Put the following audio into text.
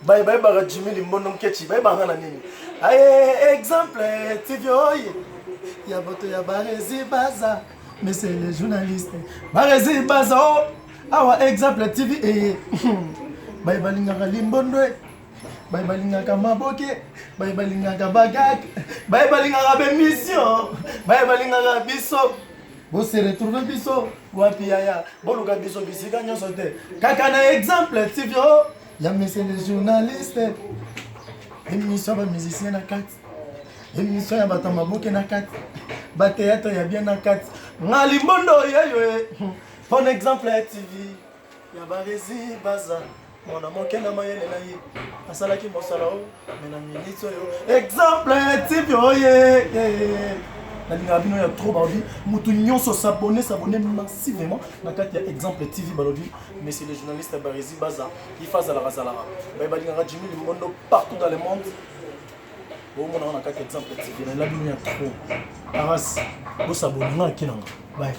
Bye bye baga Jimmy Limbondo Kechi. Bye bye nini. Aye exemple TV oye. Ya boto ya Barezi Baza. Mais c'est les journalistes. Barezi Baza oh. Awa exemple TV eh. Bye bye linga Limbondo. Bye bye linga Maboke. Bye bye linga Bagak. Bye bye linga Bemission. Bye bye linga Biso. Vous se retrouvez biso wapi yaya boluka biso bisika nyonso te kaka na exemple TV oh ya monsieur les journalistes émission ba musicien na kati émission ya bato maboke na kati ba théâtre ya bien na kati nga Limbondo yeyo bon exemple TV ya Barezi Baza mona moke na mayele na ye asalaki mosala o mena minito yo exemple TV oh ye la ligne a trop envie. Moutounion s'abonner massivement. La carte il y a exemple TV Balodi, mais c'est les journalistes Barezi Baza qui font la Razalara. Baïbalinga Jimmy Limbondo partout dans le monde. Au monde on a carte exemple TV. La ligne a trop. Arras, vous s'abonnez à Kinanga. Bye.